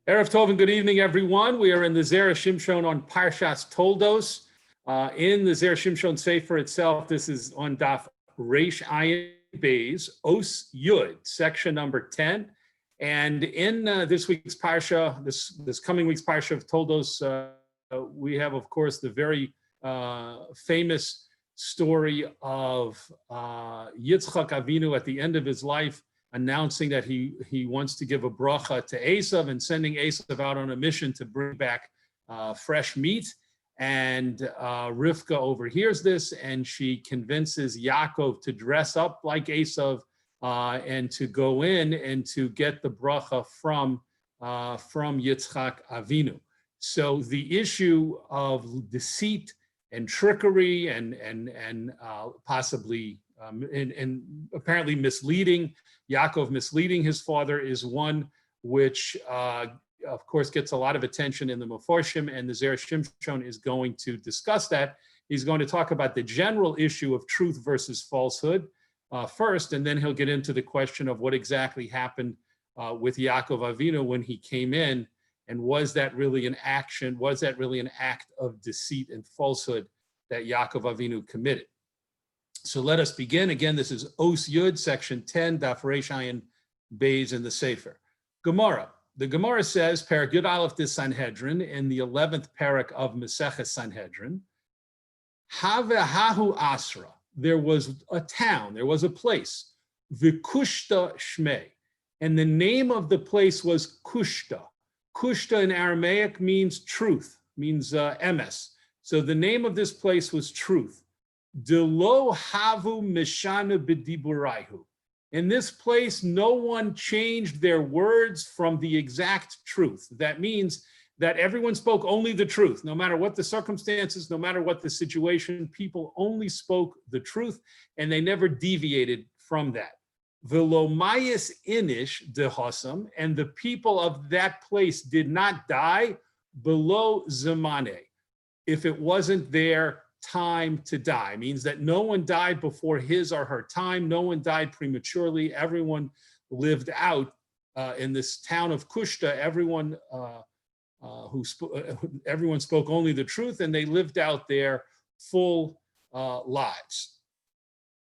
Erev Tov and good evening, everyone. We are in the Zera Shimshon on Parshas Toldot. In the Zera Shimshon sefer itself, this is on Daf Reish Ayin Beis, Os Yud, section number 10. And in this week's Parsha, this coming week's Parsha of Toldot, we have, of course, the very famous story of Yitzchak Avinu at the end of his life, announcing that he wants to give a bracha to Esav and sending Esav out on a mission to bring back fresh meat. And Rivka overhears this, and she convinces Yaakov to dress up like Esav and to go in and to get the bracha from Yitzchak Avinu. So the issue of deceit and trickery and possibly and apparently misleading, Yaakov misleading his father, is one which, of course, gets a lot of attention in the Meforshim, and the Zera Shimshon is going to discuss that. He's going to talk about the general issue of truth versus falsehood first, and then he'll get into the question of what exactly happened with Yaakov Avinu when he came in, and was that really an action, was that really an act of deceit and falsehood that Yaakov Avinu committed? So let us begin. Again, this is Os Yud, section 10, Daf Reish Ayin Beis in the sefer. Gemara. The Gemara says, Parak Yud Aleph de Sanhedrin, in the 11th parak of Maseches Sanhedrin, Havehahu Asra, there was a town, there was a place, Vikushta Shmei, and the name of the place was Kushta. Kushta in Aramaic means truth, means emes. So the name of this place was truth. Delo havu mishana b'diburaihu. In this place, no one changed their words from the exact truth. That means that everyone spoke only the truth, no matter what the circumstances, no matter what the situation. People only spoke the truth, and they never deviated from that. Velo mayis inish dehosam, and the people of that place did not die below zamane, if it wasn't their time to die. Means that no one died before his or her time. No one died prematurely. Everyone lived out in this town of Kushta. Everyone everyone spoke only the truth, and they lived out their full lives.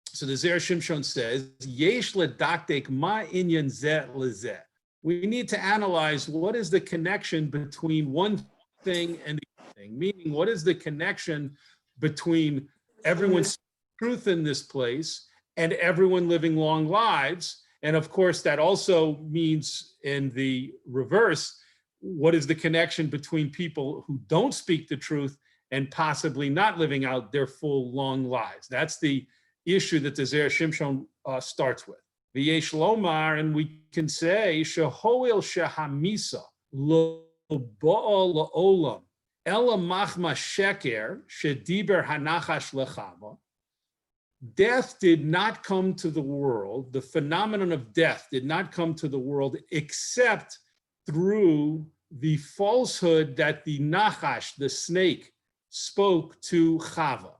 So the Zera Shimshon says, Yesh ledaktek ma inyan zeh lezeh. We need to analyze what is the connection between one thing and the other thing. Meaning, what is the connection between everyone's truth in this place and everyone living long lives? And of course, that also means, in the reverse, what is the connection between people who don't speak the truth and possibly not living out their full long lives? That's the issue that the Zera Shimshon starts with. V'yesh lomar, and we can say, shehoil shehamisa lo ba'al la'olam ela machma sheker shediber hanachash lechava. Death did not come to the world, the phenomenon of death did not come to the world except through the falsehood that the nachash, the snake, spoke to Chava.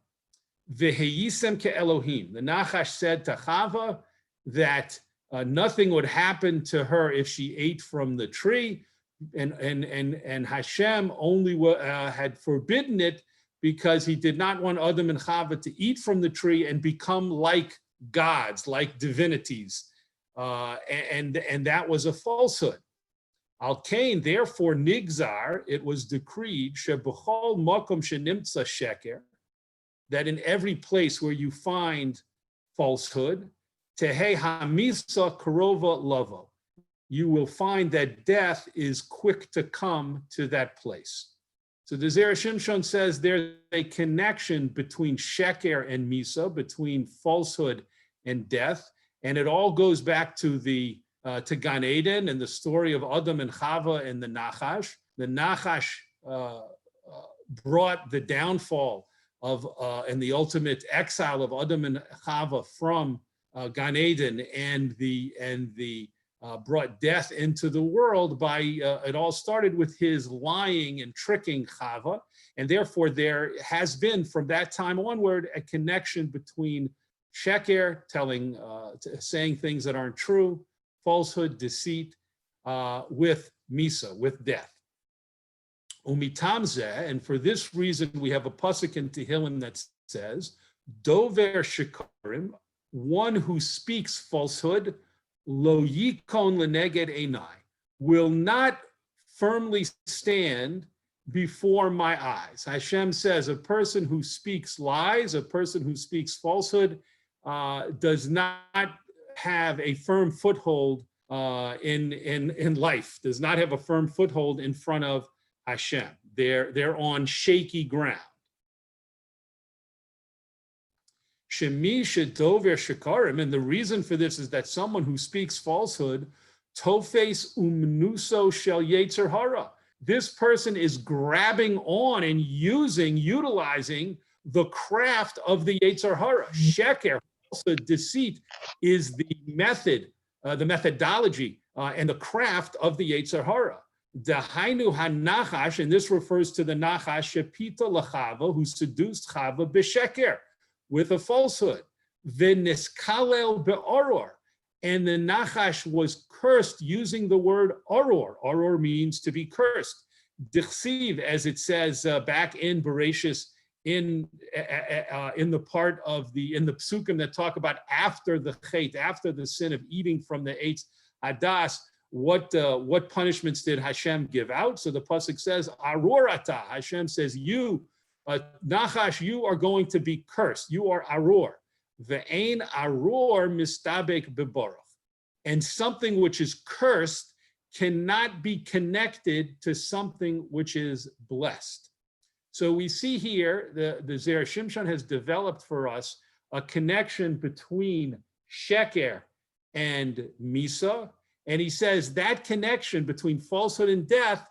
V'heyisem ke Elohim. The nachash said to Chava that nothing would happen to her if she ate from the tree, and Hashem only had forbidden it because he did not want Adam and Chava to eat from the tree and become like gods, like divinities, and that was a falsehood. Al Kain, therefore, nigzar, it was decreed, shebechol makom shenimtza sheker, that in every place where you find falsehood, tehei hamisa karova lavo, you will find that death is quick to come to that place. So the Zera Shimshon says there's a connection between sheker and misa, between falsehood and death, and it all goes back to to Gan Eden and the story of Adam and Chava and the Nachash. The Nachash brought the downfall of and the ultimate exile of Adam and Chava from Gan Eden, and brought death into the world by, it all started with his lying and tricking Chava, and therefore there has been from that time onward a connection between sheker, saying things that aren't true, falsehood, deceit, with misa, with death. Umitamzeh, and for this reason we have a pasuk in Tehillim that says, Dover shikarim, one who speaks falsehood, lo yikon leneged einai, will not firmly stand before my eyes. Hashem says a person who speaks lies, a person who speaks falsehood, does not have a firm foothold in life, does not have a firm foothold in front of Hashem. They're on shaky ground. Shemi shedover shekarim, and the reason for this is that someone who speaks falsehood, tofes umnuso shel yetzer hara. This person is grabbing on and utilizing the craft of the yetzer hara. Sheker, falsehood, deceit, is the method, the methodology, and the craft of the yetzer hara. Dahainu hanachash, and this refers to the nachash shepita lachava, who seduced Chava b'sheker, with a falsehood. V'niskalel be'oror, and the nachash was cursed using the word oror. Oror means to be cursed. Dichsiv, as it says back in Bereshis, in the part of in the psukim that talk about after the chet, after the sin of eating from the eitz hadas, what punishments did Hashem give out? So the pasuk says, Arorata. Hashem says, you, Nachash, you are going to be cursed. You are Aror. Ve'ein Aror mistabek bebaruch. And something which is cursed cannot be connected to something which is blessed. So we see here, the Zera Shimshon has developed for us a connection between Sheker and Misa. And he says that connection between falsehood and death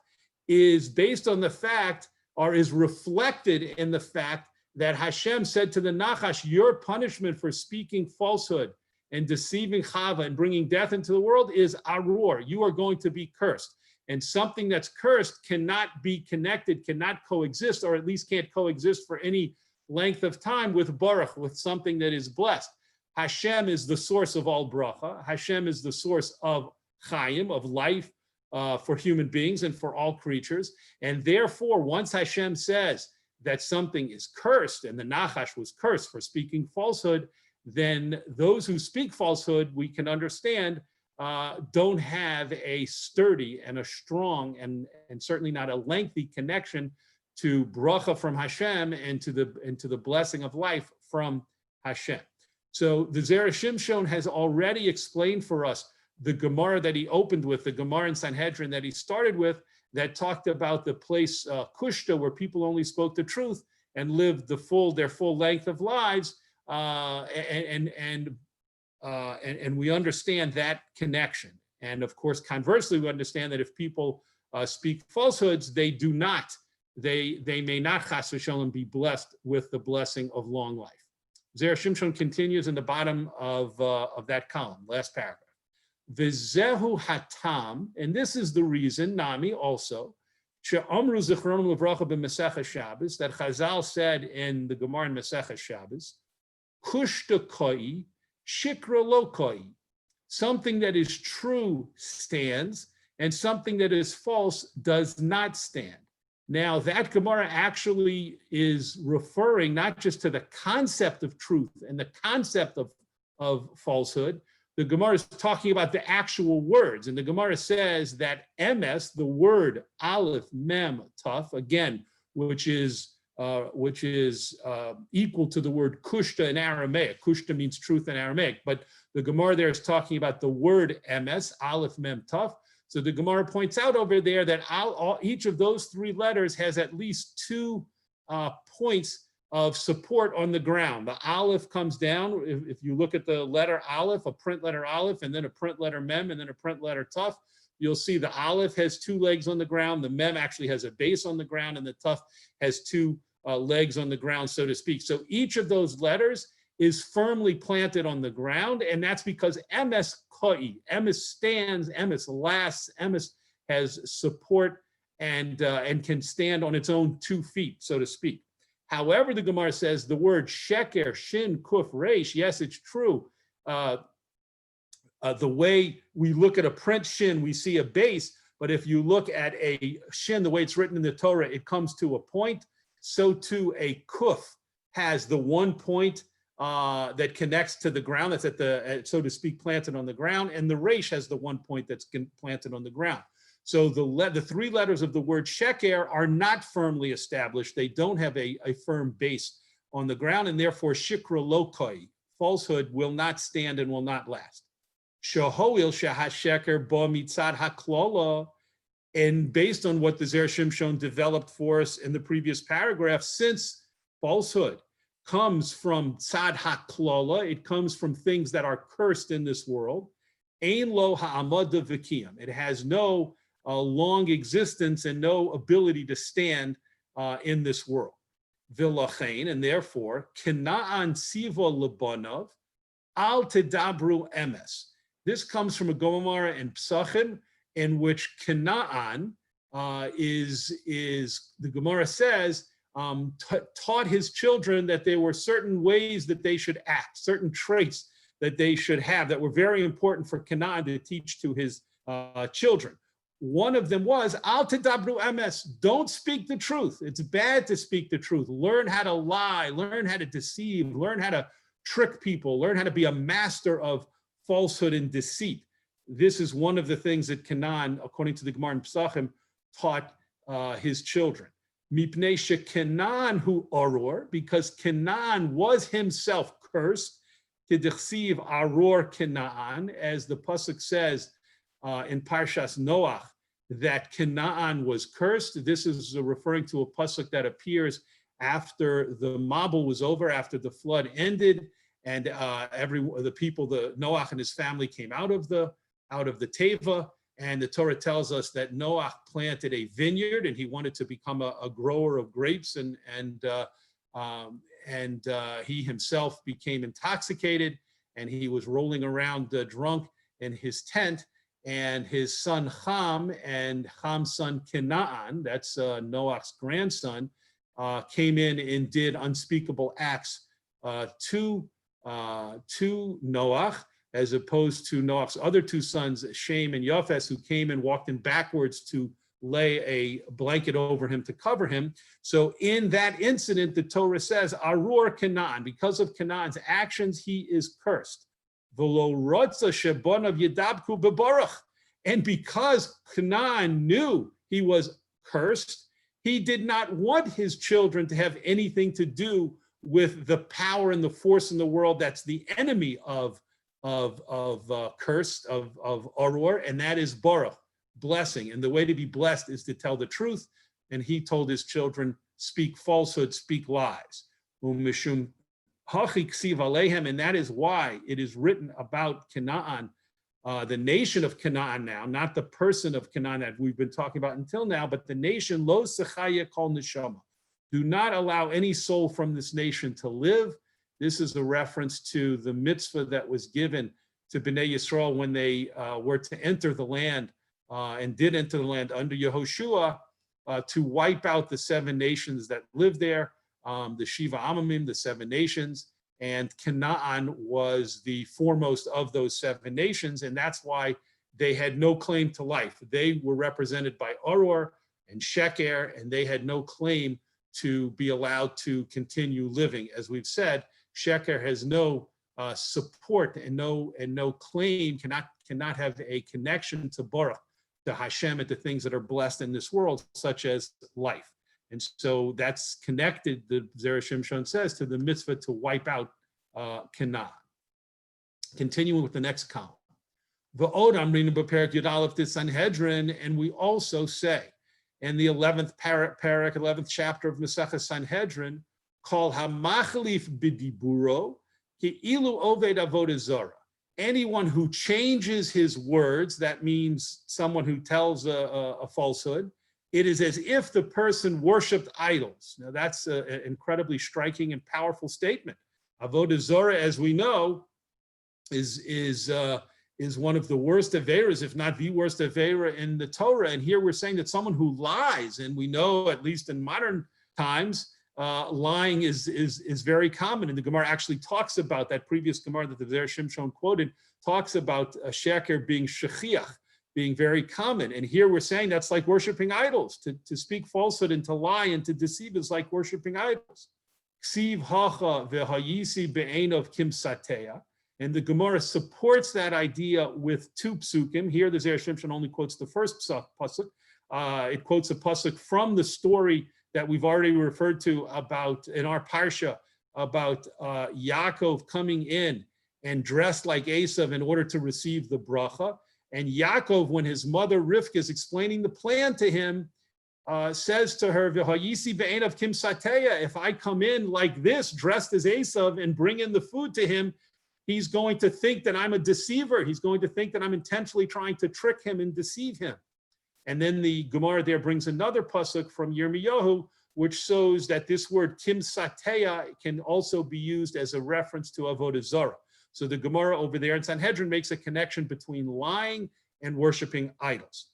is based on the fact, or is reflected in the fact, that Hashem said to the Nachash, your punishment for speaking falsehood and deceiving Chava and bringing death into the world is Aror. You are going to be cursed. And something that's cursed cannot be connected, cannot coexist, or at least can't coexist for any length of time with Baruch, with something that is blessed. Hashem is the source of all bracha. Hashem is the source of Chaim, of life for human beings and for all creatures. And therefore, once Hashem says that something is cursed, and the Nachash was cursed for speaking falsehood, then those who speak falsehood, we can understand, don't have a sturdy and a strong and certainly not a lengthy connection to bracha from Hashem and to the blessing of life from Hashem. So the Zera Shimshon has already explained for us the Gemara that he opened with, the Gemara in Sanhedrin that he started with, that talked about the place Kushta, where people only spoke the truth and lived their full length of lives, and we understand that connection. And of course, conversely, we understand that if people speak falsehoods, they may not chas v'sholem be blessed with the blessing of long life. Zera Shimshon continues in the bottom of that column, last paragraph. V'zehu hatam, and this is the reason, Nami also, she'amru zichronim levracha b'Masechah Shabbos, that Chazal said in the Gemara in Masechah Shabbos, kushta koi, shikra lo koi. Something that is true stands, and something that is false does not stand. Now, that Gemara actually is referring not just to the concept of truth and the concept of falsehood. The Gemara is talking about the actual words, and the Gemara says that emes, the word aleph, mem, taf, again, which is equal to the word kushta in Aramaic. Kushta means truth in Aramaic, but the Gemara there is talking about the word emes, aleph, mem, taf. So the Gemara points out over there that each of those three letters has at least two points of support on the ground. The aleph comes down. If you look at the letter aleph, a print letter aleph, and then a print letter mem, and then a print letter tuf, you'll see the aleph has two legs on the ground. The mem actually has a base on the ground, and the tuf has two legs on the ground, so to speak. So each of those letters is firmly planted on the ground, and that's because emes koi, emes stands, emes lasts, emes has support and can stand on its own 2 feet, so to speak. However, the Gemara says the word sheker, shin, kuf, reish, yes, it's true. The way we look at a print shin, we see a base, But if you look at a shin, the way it's written in the Torah, it comes to a point. So too a kuf has the one point that connects to the ground, that's at the, so to speak, planted on the ground, and the resh has the one point that's planted on the ground. So the three letters of the word sheker are not firmly established. They don't have a firm base on the ground, and therefore shikra lokoi, falsehood, will not stand and will not last. Shahoil shahasheker bo mitzad haklola, and based on what the Zera Shimshon developed for us in the previous paragraph, since falsehood comes from tzad haklola, it comes from things that are cursed in this world, ein lo ha'amada v'kiyam, it has no long existence and no ability to stand in this world. V'lachein, and therefore, Kena'an siva lebanav al tedabru emes. This comes from a Gemara in Psachim, in which Kena'an is the Gemara says, taught his children that there were certain ways that they should act, certain traits that they should have that were very important for Kena'an to teach to his children. One of them was, al tedabru emes, don't speak the truth. It's bad to speak the truth. Learn how to lie, learn how to deceive, learn how to trick people, learn how to be a master of falsehood and deceit. This is one of the things that Canaan, according to the Gemara in Psachim, taught his children. Mipnei sheKenaan hu aror, because Canaan was himself cursed. K'dichsiv aror Canaan, as the pasuk says in Parshas Noach, that Canaan was cursed. This is referring to a pasuk that appears after the Mabul was over, after the flood ended, and the people, the Noach and his family, came out of the teva, and the Torah tells us that Noach planted a vineyard, and he wanted to become a grower of grapes, and he himself became intoxicated, and he was rolling around drunk in his tent, and his son Ham and Ham's son Canaan, that's Noach's grandson, came in and did unspeakable acts to Noach, as opposed to Noach's other two sons, Shem and Yafes, who came and walked in backwards to lay a blanket over him to cover him. So in that incident, the Torah says, Arur Canaan, because of Canaan's actions, he is cursed. V'lo rotza shebonav yidabku bebarach. And because Canaan knew he was cursed, he did not want his children to have anything to do with the power and the force in the world that's the enemy of cursed, of Aror, and that is Baruch, blessing. And the way to be blessed is to tell the truth. And he told his children, speak falsehood, speak lies. And that is why it is written about Canaan, the nation of Canaan now, not the person of Canaan that we've been talking about until now, but the nation, lo sechaya kol neshama. Do not allow any soul from this nation to live. This is a reference to the mitzvah that was given to Bnei Yisrael when they were to enter the land and did enter the land under Yehoshua, to wipe out the 7 nations that lived there, the Shiva Amamim, the 7 nations, and Canaan was the foremost of those 7 nations, and that's why they had no claim to life. They were represented by Aror and Sheker, and they had no claim to be allowed to continue living. As we've said, Sheker has no support and no claim, cannot have a connection to Baruch, to Hashem, and to things that are blessed in this world, such as life. And so that's connected, the Zera Shimshon says, to the mitzvah to wipe out Canaan. Continuing with the next column. V'od amrinu b'perek Yud Aleph de Sanhedrin, and we also say, in the 11th parak, 11th chapter of Masechah Sanhedrin, called Hamachalif b'diburo ki'ilu oved avodah zara. Anyone who changes his words, that means someone who tells a falsehood, it is as if the person worshipped idols. Now that's an incredibly striking and powerful statement. Avodah zara, as we know, is one of the worst averas, if not the worst avera in the Torah. And here we're saying that someone who lies, and we know, at least in modern times, lying is very common. And the Gemara actually talks about that previous Gemara that the Zera Shimshon quoted, talks about a sheker being shechiach, being very common. And here we're saying that's like worshiping idols. To speak falsehood and to lie and to deceive is like worshiping idols. Ksiv hacha v'hayisi be'enov kimsateya. And the Gemara supports that idea with two psukim. Here the Zera Shimshon only quotes the first pasuk. It quotes a pasuk from the story that we've already referred to about in our Parsha, about Yaakov coming in and dressed like Esav in order to receive the bracha. And Yaakov, when his mother Rivka is explaining the plan to him, says to her, "V'hayisi be'enav kimsateya." If I come in like this, dressed as Esav, and bring in the food to him, he's going to think that I'm a deceiver. He's going to think that I'm intentionally trying to trick him and deceive him. And then the Gemara there brings another pasuk from Yirmiyahu, which shows that this word kimsateya can also be used as a reference to avodah zarah. So the Gemara over there in Sanhedrin makes a connection between lying and worshiping idols.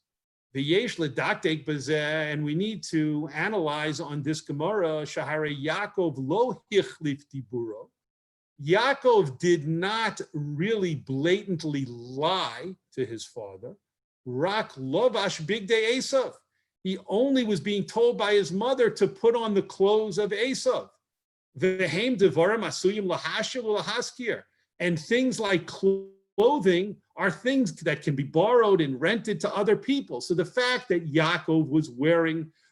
V'yesh ledaktek b'zeh, and we need to analyze on this Gemara, shahare Yaakov lo hichlif diburo. Yaakov did not really blatantly lie to his father. Rak lovash bigdei Esav. He only was being told by his mother to put on the clothes of Esav. V'heim devarim asuyim lahashir u'lahaskir. And things like clothing are things that can be borrowed and rented to other people. So the fact that Yaakov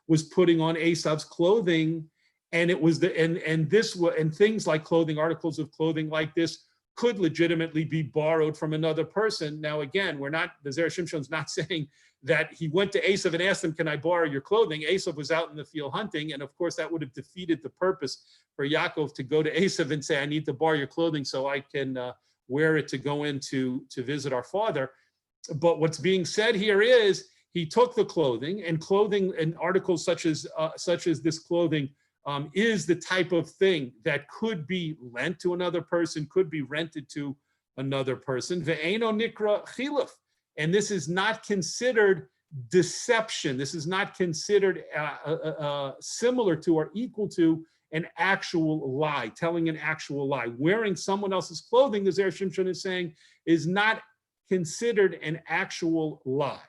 was putting on Esav's clothing, and it was and things like clothing, articles of clothing like this, could legitimately be borrowed from another person. Now, again, the Zera Shimshon's not saying that he went to Esav and asked him, "Can I borrow your clothing?" Esav was out in the field hunting, and of course that would have defeated the purpose for Yaakov to go to Esav and say, "I need to borrow your clothing so I can wear it to go in to visit our father." But what's being said here is he took the clothing and articles such as this clothing is the type of thing that could be lent to another person, could be rented to another person. Ve'eno nikra chiluf. And this is not considered deception. This is not considered similar to or equal to an actual lie, telling an actual lie. Wearing someone else's clothing, the Zera Shimshon is saying, is not considered an actual lie.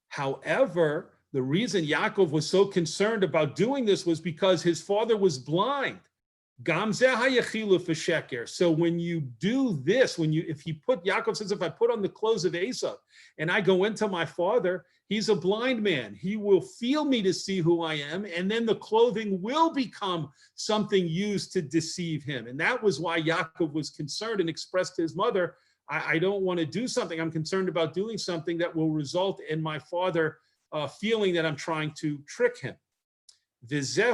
However, the reason Yaakov was so concerned about doing this was because his father was blind. So when you do this, Yaakov says, if I put on the clothes of Esav and I go into my father, he's a blind man. He will feel me to see who I am, and then the clothing will become something used to deceive him. And that was why Yaakov was concerned and expressed to his mother, I don't want to do something. I'm concerned about doing something that will result in my father feeling that I'm trying to trick him. And this is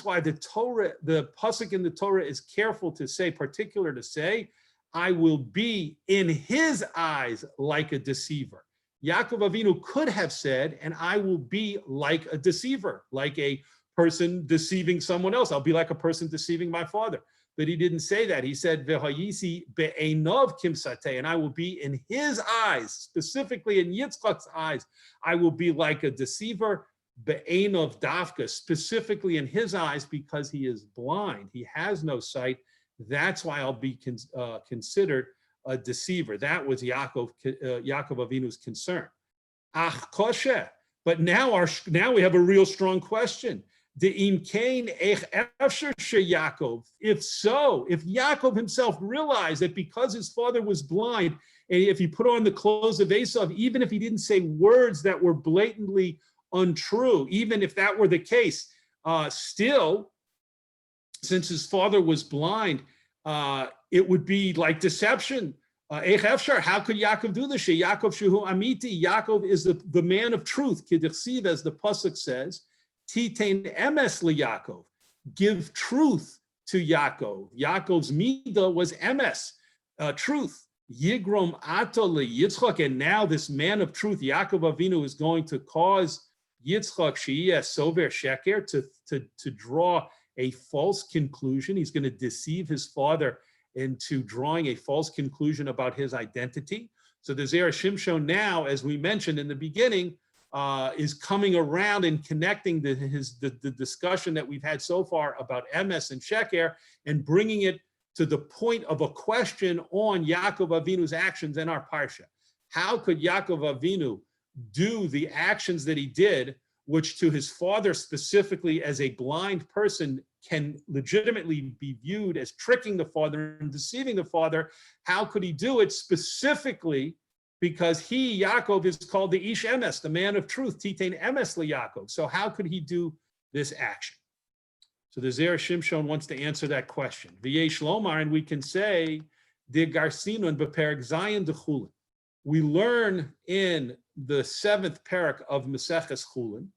why the pasuk in the Torah is careful to say, particular to say, I will be in his eyes like a deceiver. Yaakov Avinu could have said, and I will be like a deceiver, like a person deceiving someone else. I'll be like a person deceiving my father. But he didn't say that. He said, V'hayisi be'enov kimsateh, and I will be in his eyes, specifically in Yitzchak's eyes, I will be like a deceiver, be'enov dafka, specifically in his eyes because he is blind. He has no sight. That's why I'll be considered a deceiver. That was Yaakov Avinu's concern. Ach kosher. But now we have a real strong question. If so, if Yaakov himself realized that because his father was blind, and if he put on the clothes of Esav, even if he didn't say words that were blatantly untrue, even if that were the case, still, since his father was blind, it would be like deception. How could Yaakov do this? Yaakov shehu amiti. Yaakov is the man of truth. K'dichsiv, as the pasuk says, Titein emes liYaakov. Give truth to Yaakov. Yaakov's midah was emes, truth. Yigrom ato liYitzchak. And now this man of truth, Yaakov Avinu, is going to cause Yitzchak she'iyeh sover sheker to draw a false conclusion. He's going to deceive his father into drawing a false conclusion about his identity. So the Zera Shimshon now, as we mentioned in the beginning, is coming around and connecting the discussion that we've had so far about emes and sheker and bringing it to the point of a question on Yaakov Avinu's actions in our Parsha. How could Yaakov Avinu do the actions that he did, which to his father specifically as a blind person can legitimately be viewed as tricking the father and deceiving the father? How could he do it specifically because he, Yaakov, is called the Ish Emes, the man of truth, Titain Emes LeYaakov. So how could he do this action? So the Zera Shimshon wants to answer that question. V'yesh lomar, and we can say, de garsinon beperek zayin de chulin. We learn in the 7th parak of Maseches Chulin,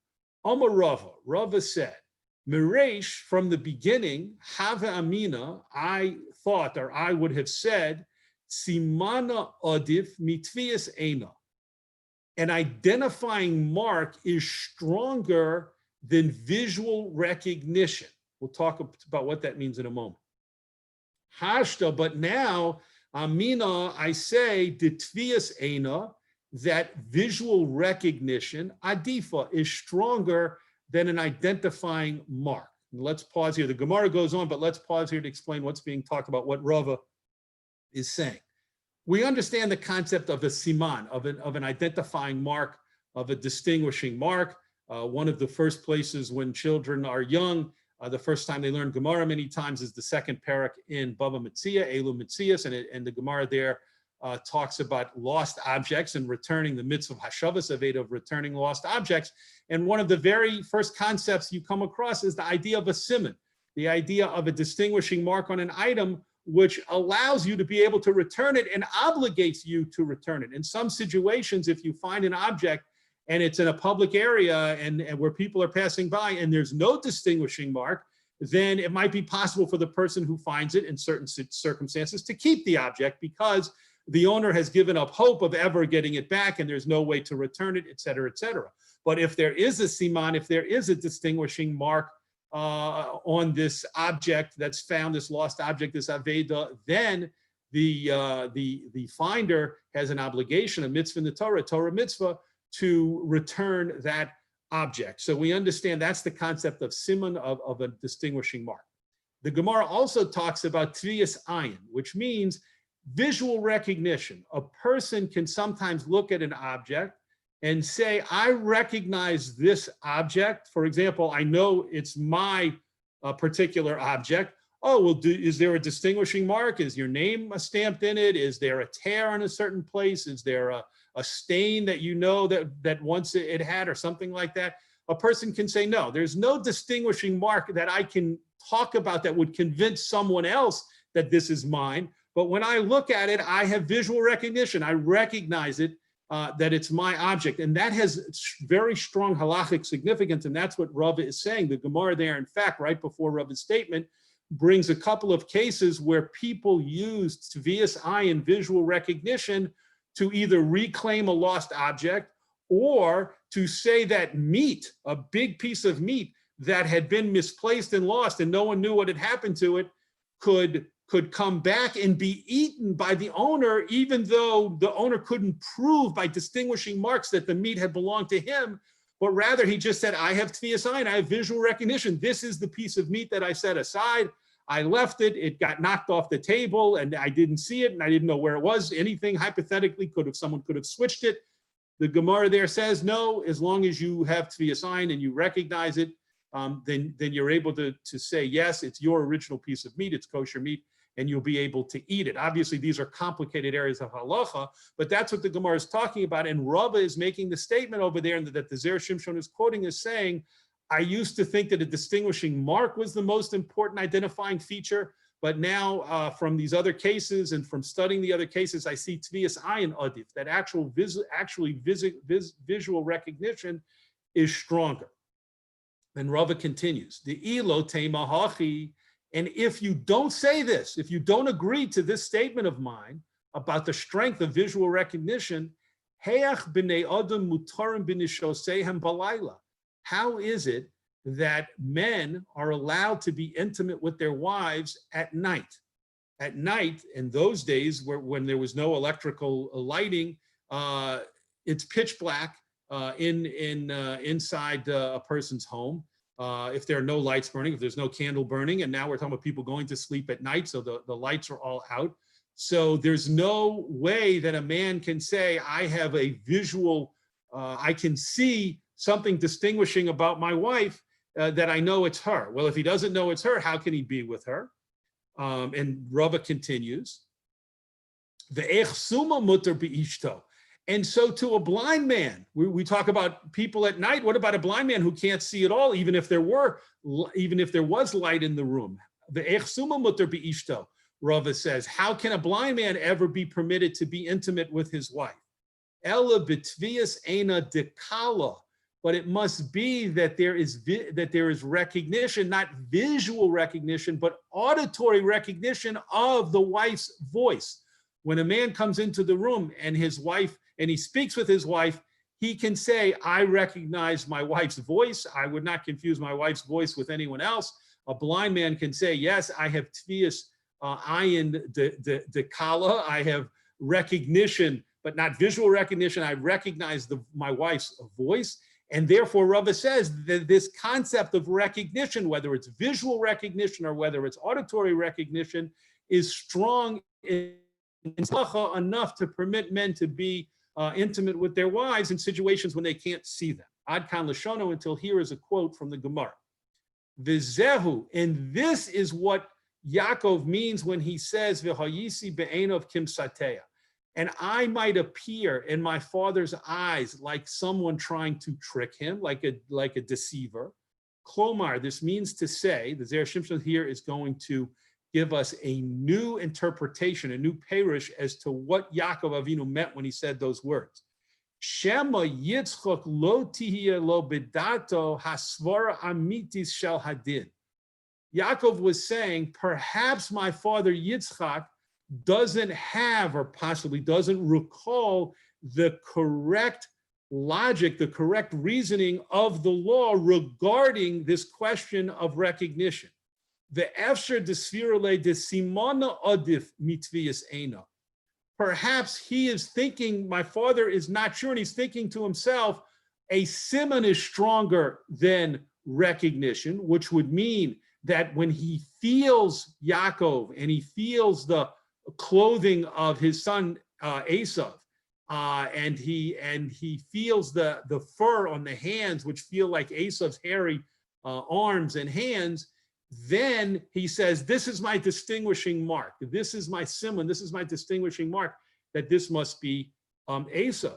Amar Rava, Rava said, Miresh, from the beginning, Hava Amina, I thought, or I would have said, Simana Adif Mitvias Eina. An identifying mark is stronger than visual recognition. We'll talk about what that means in a moment. Hashta, but now, Amina, I say, Ditvias Eina, that visual recognition, Adifa, is stronger than an identifying mark. And let's pause here. The Gemara goes on, but let's pause here to explain what's being talked about, what Rava is saying. We understand the concept of a siman, of an identifying mark, of a distinguishing mark. One of the first places when children are young, the first time they learn Gemara many times is the 2nd parak in Bava Metzia, Elu Metzias, and the Gemara there talks about lost objects and returning, the mitzvah Hashavas Aveda of returning lost objects. And one of the very first concepts you come across is the idea of a siman, the idea of a distinguishing mark on an item which allows you to be able to return it and obligates you to return it. In some situations, if you find an object and it's in a public area and where people are passing by and there's no distinguishing mark, then it might be possible for the person who finds it in certain circumstances to keep the object because the owner has given up hope of ever getting it back and there's no way to return it, et cetera, et cetera. But if there is a siman, if there is a distinguishing mark on this object that's found, this lost object, this aveda, then the finder has an obligation, a mitzvah in the Torah mitzvah, to return that object. So we understand that's the concept of siman, of a distinguishing mark. The Gemara also talks about tviyas ayin, which means visual recognition. A person can sometimes look at an object and say, I recognize this object. For example, I know it's my particular object. Oh, well, is there a distinguishing mark? Is your name stamped in it? Is there a tear in a certain place? Is there a stain that you know that once it had or something like that? A person can say, no, there's no distinguishing mark that I can talk about that would convince someone else that this is mine. But when I look at it, I have visual recognition. I recognize it, that it's my object. And that has very strong halachic significance. And that's what Rava is saying. The Gemara there, in fact, right before Rava's statement, brings a couple of cases where people used tviyas ayin, visual recognition, to either reclaim a lost object or to say that meat, a big piece of meat that had been misplaced and lost and no one knew what had happened to it, could come back and be eaten by the owner, even though the owner couldn't prove by distinguishing marks that the meat had belonged to him, but rather he just said, I have tviyas ayin, I have visual recognition. This is the piece of meat that I set aside. I left it, it got knocked off the table and I didn't see it and I didn't know where it was. Anything hypothetically someone could have switched it. The Gemara there says, no, as long as you have tviyas ayin and you recognize it, then you're able to say, yes, it's your original piece of meat, it's kosher meat, and you'll be able to eat it. Obviously, these are complicated areas of halacha, but that's what the Gemara is talking about. And Rava is making the statement over there that the Zera Shimshon is quoting as saying, I used to think that a distinguishing mark was the most important identifying feature, but now from these other cases and from studying the other cases, I see tviyas ayin adif, that actually visual recognition is stronger. And Rava continues, the ilo tema hachi. And if you don't say this, if you don't agree to this statement of mine about the strength of visual recognition, how is it that men are allowed to be intimate with their wives at night? At night, in those days when there was no electrical lighting, it's pitch black inside a person's home. If there are no lights burning, if there's no candle burning, and now we're talking about people going to sleep at night, so the lights are all out. So there's no way that a man can say, I have a visual, I can see something distinguishing about my wife that I know it's her. Well, if he doesn't know it's her, how can he be with her? And Rava continues, and so to a blind man, we talk about people at night. What about a blind man who can't see at all, even if there was light in the room? Rava says, how can a blind man ever be permitted to be intimate with his wife? Ella b'tvias eina dekala, but it must be that there is recognition, not visual recognition, but auditory recognition of the wife's voice. When a man comes into the room and he speaks with his wife, he can say, I recognize my wife's voice. I would not confuse my wife's voice with anyone else. A blind man can say, yes, I have tvias ayin dekala. I have recognition, but not visual recognition. I recognize my wife's voice. And therefore, Rava says that this concept of recognition, whether it's visual recognition or whether it's auditory recognition, is strong enough to permit men to be intimate with their wives in situations when they can't see them. Ad kan Lashono, until here is a quote from the Gemara. V'zehu, and this is what Yaakov means when he says, V'hayisi be'enov kimsateya, and I might appear in my father's eyes like someone trying to trick him, like a deceiver. Klomar, this means to say, the Zera Shimshon here is going to give us a new interpretation, a new perush as to what Yaakov Avinu meant when he said those words. Shema Yitzchak lo tihiyeh lo bedato hasvara amitis shel hadin. Yaakov was saying, perhaps my father Yitzchak doesn't have, or possibly doesn't recall, the correct logic, the correct reasoning of the law regarding this question of recognition. The efsher desvirale de simona adif mitvias eina. Perhaps he is thinking, my father is not sure, and he's thinking to himself, a simon is stronger than recognition, which would mean that when he feels Yaakov and he feels the clothing of his son Esav, and he feels the fur on the hands, which feel like Esav's hairy arms and hands, then he says, this is my distinguishing mark. This is my simon. This is my distinguishing mark, that this must be Esav.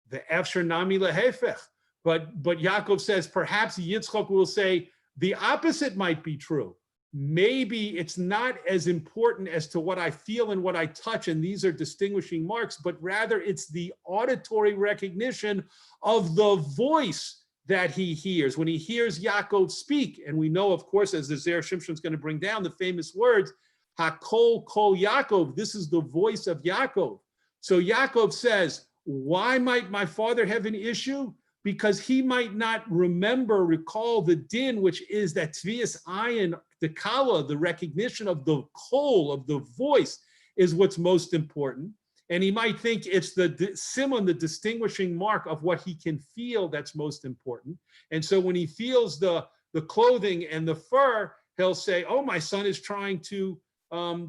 The efsher nami lehefech. But Yaakov says, perhaps Yitzchak will say, the opposite might be true. Maybe it's not as important as to what I feel and what I touch, and these are distinguishing marks, but rather it's the auditory recognition of the voice that he hears. When he hears Yaakov speak, and we know, of course, as the Zera Shimshon is going to bring down the famous words, Hakol Kol Yaakov, this is the voice of Yaakov. So Yaakov says, why might my father have an issue? Because he might not recall the din, which is that tvias ayin, the kala, the recognition of the kol, of the voice, is what's most important. And he might think it's the simon, the distinguishing mark of what he can feel, that's most important. And so when he feels the clothing and the fur, he'll say, oh, my son is trying to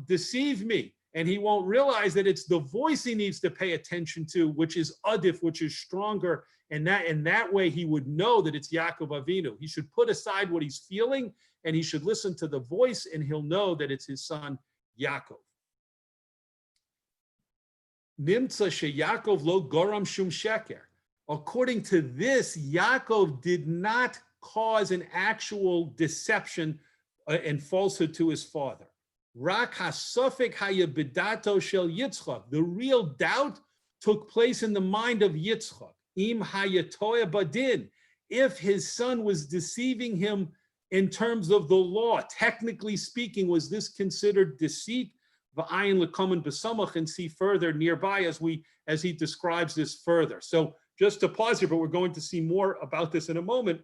deceive me. And he won't realize that it's the voice he needs to pay attention to, which is adif, which is stronger. And that way he would know that it's Yaakov Avinu. He should put aside what he's feeling and he should listen to the voice, and he'll know that it's his son Yaakov. Nimtza sheYaakov lo goram shum sheker. According to this, Yaakov did not cause an actual deception and falsehood to his father. Rak hasofek hayabidato shel Yitzchak. The real doubt took place in the mind of Yitzchak. Im hayatoya badin. If his son was deceiving him in terms of the law, technically speaking, was this considered deceit? V'ayin lekamen b'samach, and see further nearby as he describes this further. So just to pause here, but we're going to see more about this in a moment.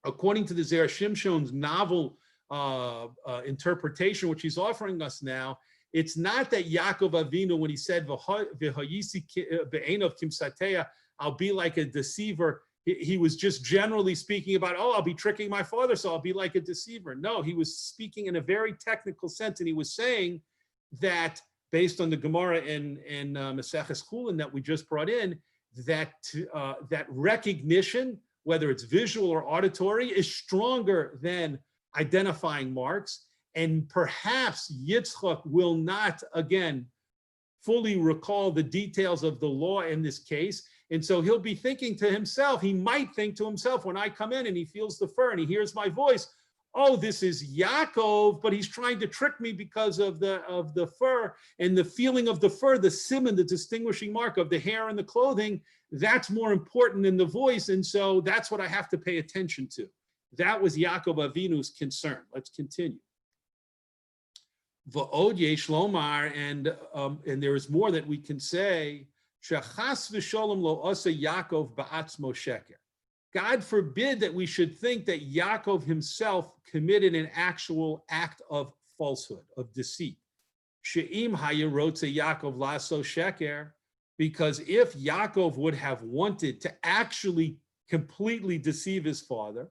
According to the Zera Shimshon's novel interpretation, which he's offering us now, it's not that Yaakov Avinu, when he said "V'hayisi be'enov kimsateya," I'll be like a deceiver. He was just generally speaking about, oh, I'll be tricking my father, so I'll be like a deceiver. No, he was speaking in a very technical sense, and he was saying that based on the Gemara in Maseches Chulin that we just brought in, that recognition, whether it's visual or auditory, is stronger than identifying marks. And perhaps Yitzchak will not, again, fully recall the details of the law in this case. And so he'll be thinking to himself, he might think to himself, when I come in and he feels the fur and he hears my voice, oh, this is Yaakov, but he's trying to trick me because of the fur, and the feeling of the fur, the siman, the distinguishing mark of the hair and the clothing, that's more important than the voice. And so that's what I have to pay attention to. That was Yaakov Avinu's concern. Let's continue. V'od yesh lomar, and there is more that we can say. Shachas v'sholom lo asa Yaakov ba'atzmo sheker. God forbid that we should think that Yaakov himself committed an actual act of falsehood, of deceit. She'im hayirotze Yaakov laso sheker, because if Yaakov would have wanted to actually completely deceive his father,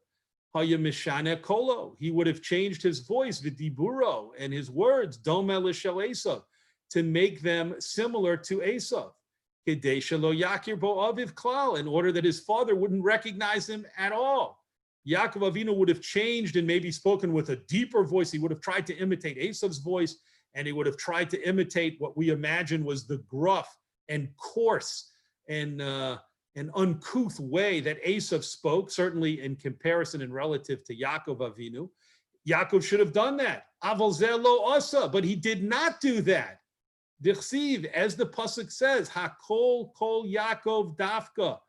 haya mishane kolo, he would have changed his voice, v'diburo, and his words, dome l'shel Esav, to make them similar to Esav. In order that his father wouldn't recognize him at all. Yaakov Avinu would have changed and maybe spoken with a deeper voice. He would have tried to imitate Esav's voice, and he would have tried to imitate what we imagine was the gruff and coarse and uncouth way that Esav spoke, certainly in comparison and relative to Yaakov Avinu. Yaakov should have done that. Aval zeh lo asa, but he did not do that. Dichsiv, as the pasuk says, Hakol kol Yaakov dafka.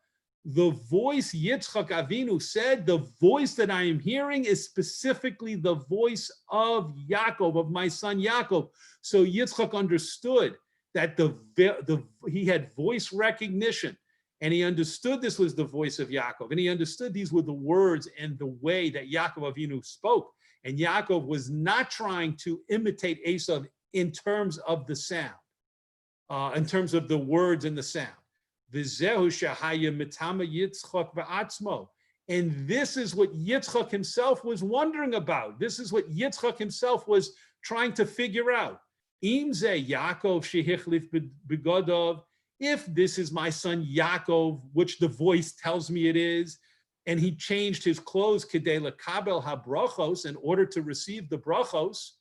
The voice Yitzchak Avinu said, the voice that I am hearing is specifically the voice of Yaakov, of my son Yaakov. So Yitzchak understood that he had voice recognition, and he understood this was the voice of Yaakov, and he understood these were the words and the way that Yaakov Avinu spoke. And Yaakov was not trying to imitate Esav in terms of the sound. In terms of the words and the sound. And this is what Yitzchak himself was wondering about. This is what Yitzchak himself was trying to figure out. If this is my son Yaakov, which the voice tells me it is, and he changed his clothes kedei lekabel habrachos, in order to receive the brachos,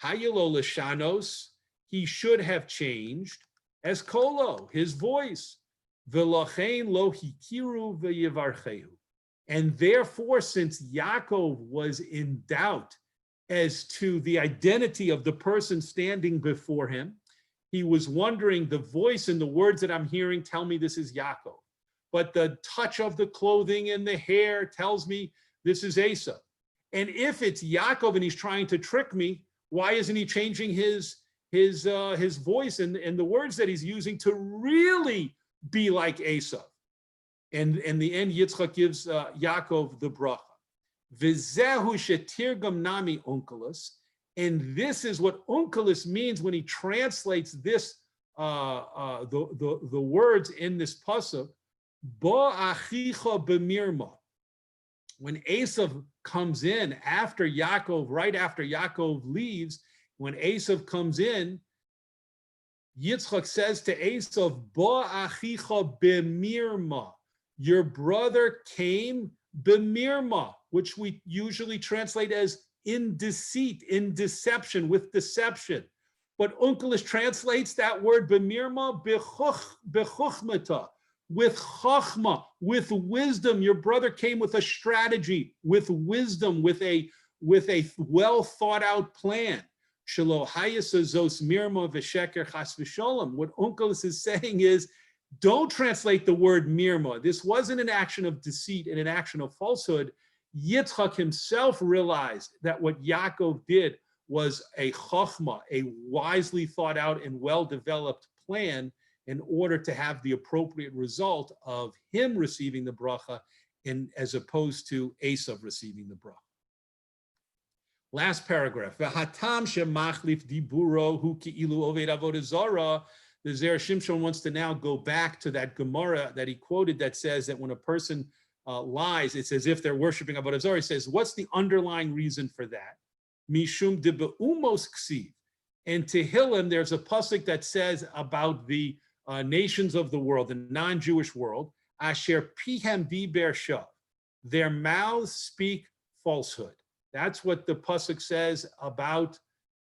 hayilo l'shanos, he should have changed as kolo, his voice. V'lachein lo hikiru v'yivarchehu. And therefore, since Yaakov was in doubt as to the identity of the person standing before him, he was wondering, the voice and the words that I'm hearing tell me this is Yaakov. But the touch of the clothing and the hair tells me this is Esav. And if it's Yaakov and he's trying to trick me, why isn't he changing his voice and the words that he's using to really be like Esav? And in the end, Yitzchak gives Yaakov the bracha. V'zehu shetirgam nami onkelos, and this is what onkelos means when he translates this the words in this pasuk. Bo achicha b'mirma. When Esav comes in after Yaakov, right after Yaakov leaves, when Esav comes in, Yitzchak says to Esav, Bo achicha b'mirma. Your brother came b'mirma, which we usually translate as in deceit, in deception, with deception. But Onkelos translates that word b'mirma b'chuchmata, with chachma, with wisdom. Your brother came with a strategy, with wisdom, with a well thought out plan. Shelo hayasazos mirma v'sheker chas v'sholom. What Onkelos is saying is, don't translate the word mirma. This wasn't an action of deceit and an action of falsehood. Yitzchak himself realized that what Yaakov did was a chachma, a wisely thought out and well-developed plan in order to have the appropriate result of him receiving the bracha, as opposed to Esav receiving the bracha. Last paragraph. V'hatam shemachlif diburo hu ki'ilu oved avodah zara. the Zera Shimshon wants to now go back to that Gemara that he quoted that says that when a person lies, it's as if they're worshiping Avodah Zarah. He says, what's the underlying reason for that? Mishum de be'umos ksiv. In Tehillim, there's a pasuk that says about the nations of the world, the non-Jewish world, asher pihem diber shav. Their mouths speak falsehood. That's what the pasuk says about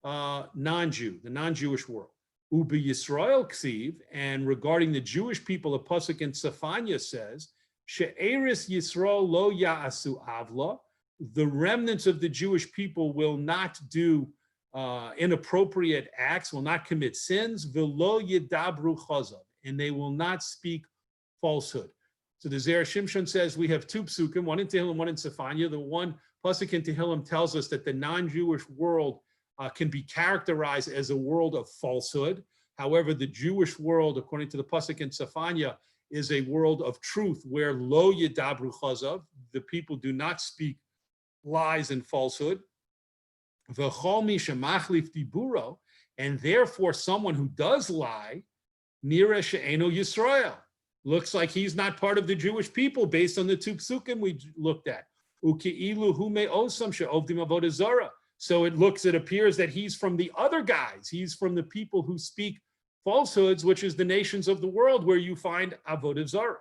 non-Jew, the non-Jewish world. Ubi Yisrael ksiv, and regarding the Jewish people, a pasuk in Sefanya says, she'eris Yisrael lo ya'asu avla. The remnants of the Jewish people will not do inappropriate acts, will not commit sins, v'lo yidabru chazav, and they will not speak falsehood. So the Zera Shimshon says we have two psukim, one in Tehillim, one in Sefanya. The one pasuk in Tehillim tells us that the non-Jewish world can be characterized as a world of falsehood. However, the Jewish world, according to the pasuk in Sefanya, is a world of truth where lo yidabru chazav, the people do not speak lies and falsehood. V'chol mi shemachlif diburo, and therefore someone who does lie, nira she'eno Yisrael, looks like he's not part of the Jewish people based on the two psukim we looked at. Uki'ilu hu me'osam she'ovdim avodah zarah. So it appears that he's from the other guys. He's from the people who speak falsehoods, which is the nations of the world where you find avodah zarah.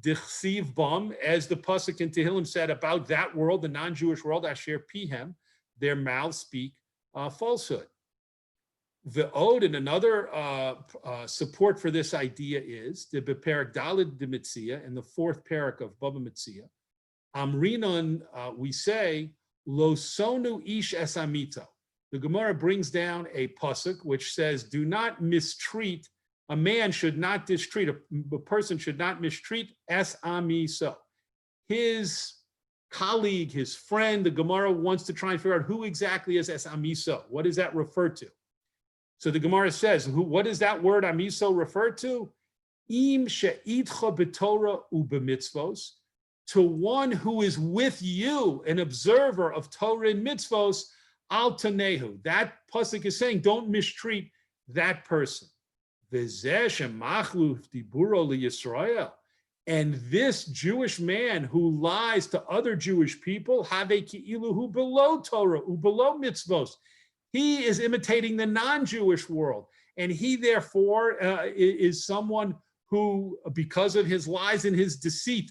Dichsiv bam, as the pasuk in Tehillim said about that world, the non-Jewish world, asher pihem, their mouths speak falsehood. The Ode, and another support for this idea is the Beperak Dalid de Mitzia, in the fourth parak of Baba Mitzia. Amrinon, we say, Lo sonu ish es amito. The Gemara brings down a pasuk which says, do not mistreat, a man should not mistreat, a person should not mistreat es amiso. His colleague, his friend, the Gemara wants to try and figure out who exactly is es amiso. What does that refer to? So the Gemara says, what does that word amiso refer to? Im she'itcha b'Torah u'b'mitzvos, to one who is with you, an observer of Torah and mitzvos, al tanehu. That pasuk is saying, don't mistreat that person. V'zeh shemachlu diburo liYisrael. And this Jewish man who lies to other Jewish people, have ki'ilu hu below Torah, u below mitzvos. He is imitating the non-Jewish world. And he therefore is someone who, because of his lies and his deceit,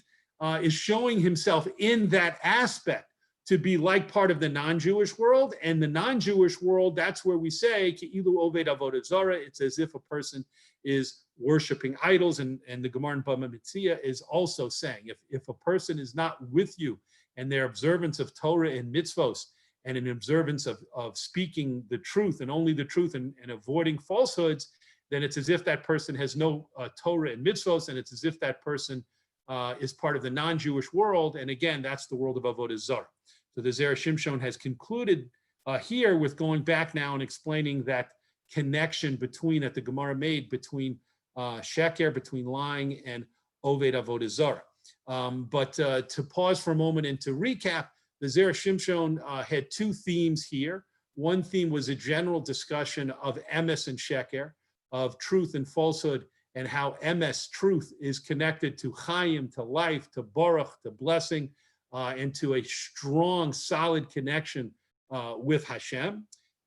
is showing himself in that aspect to be like part of the non-Jewish world. And the non-Jewish world, that's where we say, ki'ilu oved avodah zarah. It's as if a person is worshiping idols. And the Gemara in Bava Metzia is also saying, if a person is not with you and their observance of Torah and mitzvos, and an observance of speaking the truth and only the truth and avoiding falsehoods, then it's as if that person has no Torah and mitzvos, and it's as if that person is part of the non-Jewish world. And again, that's the world of avodah zarah. So the Zera Shimshon has concluded here with going back now and explaining that connection between, that the Gemara made between sheker, between lying, and oved avodah zarah. But to pause for a moment and to recap, the Zera Shimshon had two themes here. One theme was a general discussion of emes and sheker, of truth and falsehood, and how emes, truth, is connected to chayim, to life, to baruch, to blessing, and to a strong, solid connection with Hashem.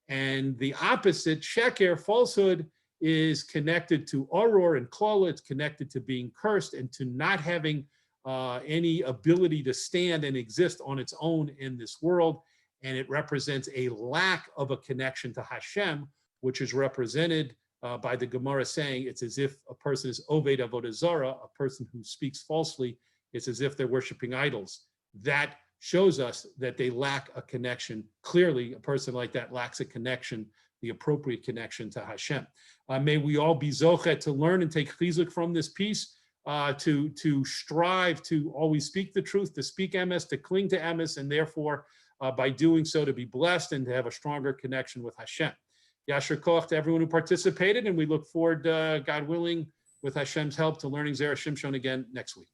And the opposite, sheker, falsehood, is connected to oror and klala. It's connected to being cursed and to not having any ability to stand and exist on its own in this world. And it represents a lack of a connection to Hashem, which is represented by the Gemara saying it's as if a person is oved avodah zarah, a person who speaks falsely. It's as if they're worshiping idols. That shows us that they lack a connection. Clearly, a person like that lacks a connection, the appropriate connection to Hashem. May we all be zochet to learn and take chizuk from this piece, to strive to always speak the truth, to speak emes, to cling to emes, and therefore, by doing so, to be blessed and to have a stronger connection with Hashem. Yasher koach to everyone who participated, and we look forward, God willing, with Hashem's help, to learning Zera Shimshon again next week.